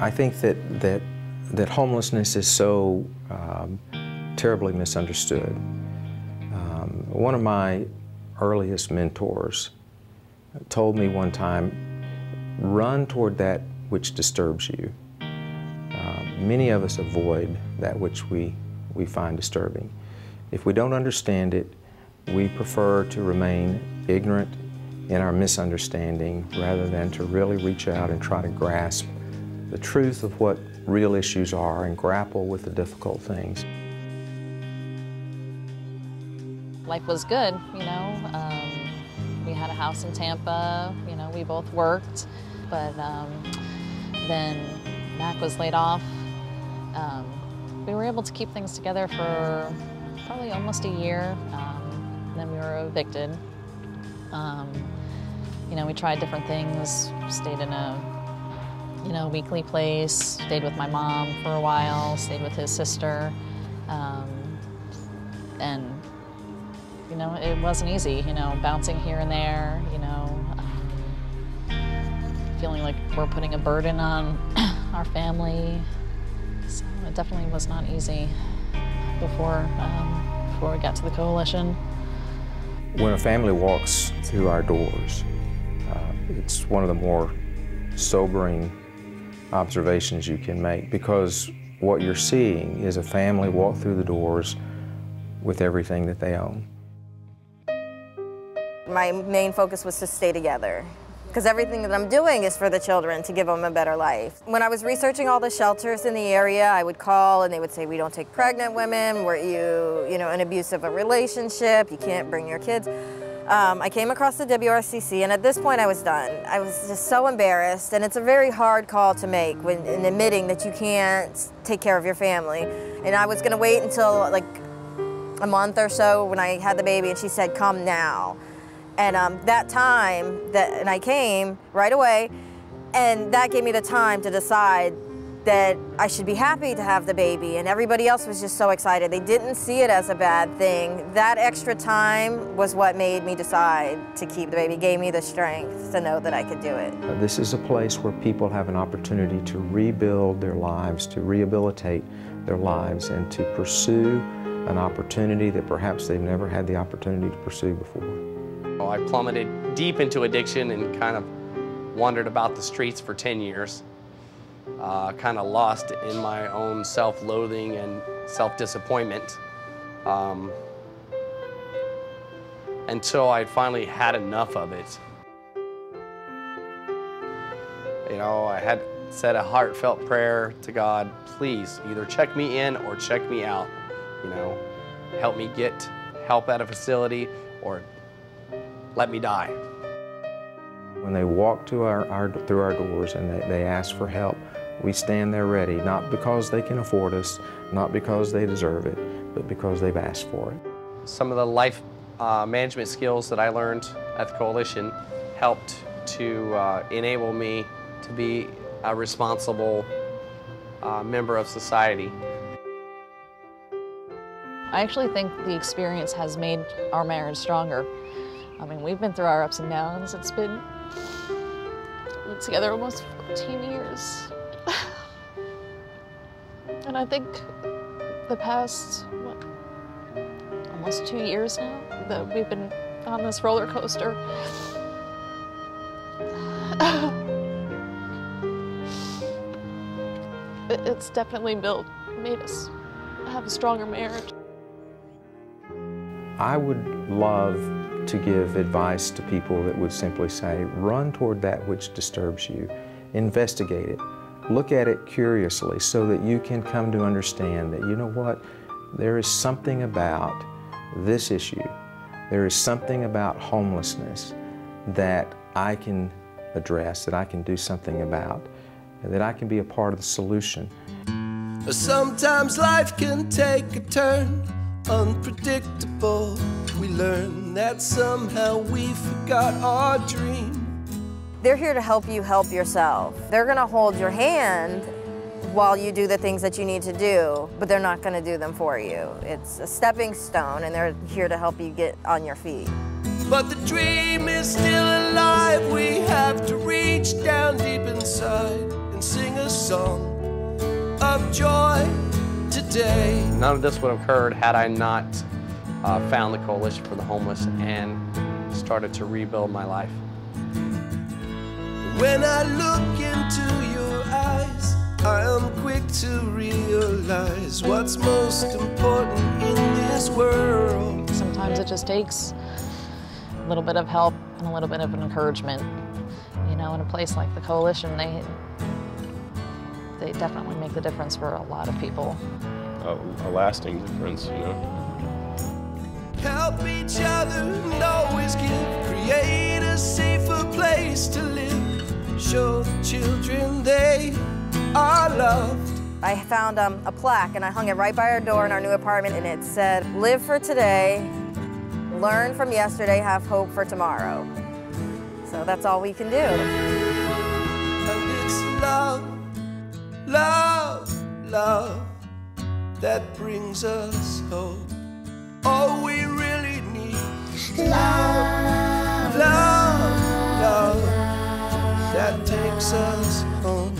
I think that homelessness is so terribly misunderstood. One of my earliest mentors told me one time, run toward that which disturbs you. Many of us avoid that which we find disturbing. If we don't understand it, we prefer to remain ignorant in our misunderstanding rather than to really reach out and try to grasp the truth of what real issues are and grapple with the difficult things. Life was good, you know. We had a house in Tampa, you know, we both worked, but then Mac was laid off. We were able to keep things together for probably almost a year. Then we were evicted. You know, we tried different things, stayed in a weekly place, stayed with my mom for a while, stayed with his sister. And, you know, it wasn't easy, you know, bouncing here and there, you know, feeling like we're putting a burden on our family. So it definitely was not easy before we got to the coalition. When a family walks through our doors, it's one of the more sobering observations you can make, because what you're seeing is a family walk through the doors with everything that they own. My main focus was to stay together, because everything that I'm doing is for the children, to give them a better life. When I was researching all the shelters in the area, I would call and they would say, we don't take pregnant women, were you know, in abusive relationship, you can't bring your kids. I came across the WRCC, and at this point I was done. I was just so embarrassed, and it's a very hard call to make in admitting that you can't take care of your family. And I was gonna wait until like a month or so when I had the baby, and she said, come now. And that time, and I came right away, and that gave me the time to decide that I should be happy to have the baby, and everybody else was just so excited. They didn't see it as a bad thing. That extra time was what made me decide to keep the baby, gave me the strength to know that I could do it. This is a place where people have an opportunity to rebuild their lives, to rehabilitate their lives, and to pursue an opportunity that perhaps they've never had the opportunity to pursue before. I plummeted deep into addiction and kind of wandered about the streets for 10 years. Kind of lost in my own self-loathing and self-disappointment until I finally had enough of it. You know, I had said a heartfelt prayer to God, please either check me in or check me out. You know, help me get help at a facility or let me die. When they walk to through our doors and they ask for help, we stand there ready, not because they can afford us, not because they deserve it, but because they've asked for it. Some of the life management skills that I learned at the Coalition helped to enable me to be a responsible member of society. I actually think the experience has made our marriage stronger. I mean, we've been through our ups and downs. We've been together almost 14 years. And I think the past, almost 2 years now that we've been on this roller coaster. It's definitely made us have a stronger marriage. I would love to give advice to people that would simply say, run toward that which disturbs you. Investigate it. Look at it curiously so that you can come to understand that, you know what, there is something about this issue, there is something about homelessness that I can address, that I can do something about, and that I can be a part of the solution. Sometimes life can take a turn, unpredictable. We learn that somehow we forgot our dream. They're here to help you help yourself. They're gonna hold your hand while you do the things that you need to do, but they're not gonna do them for you. It's a stepping stone, and they're here to help you get on your feet. But the dream is still alive. We have to reach down deep inside and sing a song of joy today. None of this would have occurred had I not found the Coalition for the Homeless and started to rebuild my life. When I look into your eyes, I am quick to realize what's most important in this world. Sometimes it just takes a little bit of help and a little bit of an encouragement. You know, in a place like the Coalition, they definitely make the difference for a lot of people. A lasting difference, you know. Help each other and always give. Create a safer place to live. Show the children they are loved. I found a plaque and I hung it right by our door in our new apartment, and it said, "Live for today, learn from yesterday, have hope for tomorrow." So that's all we can do. And it's love, love, love that brings us hope. All we really need is love, love, love that takes us home.